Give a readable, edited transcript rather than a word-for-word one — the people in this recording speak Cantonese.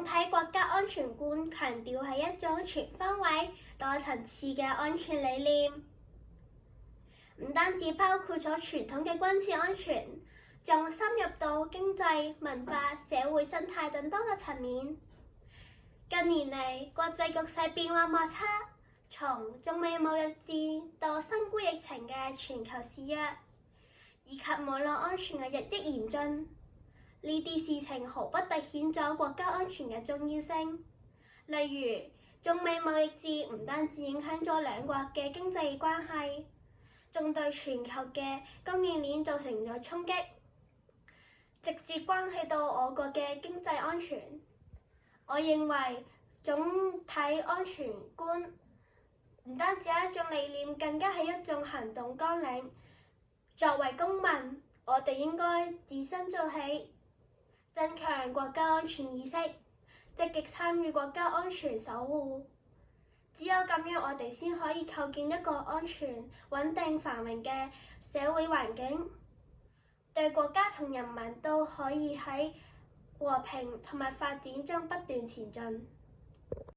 總體國家安全觀強調係一種全方位、多層次嘅安全理念，唔單止包括咗傳統嘅軍事安全，仲深入到經濟、文化、社會生態等多個層面。近年嚟，國際局勢變幻莫測，從中美貿易戰到新冠疫情嘅全球肆虐，以及網絡安全嘅日益嚴峻，呢啲事情毫不凸顯咗國家安全嘅重要性。例如，中美貿易戰唔單止影響咗兩國嘅經濟關係，仲對全球嘅供應鏈造成咗衝擊，直接關係到我國嘅經濟安全。我認為總體安全觀唔單止係一種理念，更加係一種行動綱領。作為公民，我哋應該自身做起，增強國家安全意識，積極參與國家安全守護。只有咁樣，我哋先可以構建一個安全、穩定、繁榮嘅社會環境，對國家同人民都可以喺和平同埋發展中不斷前進。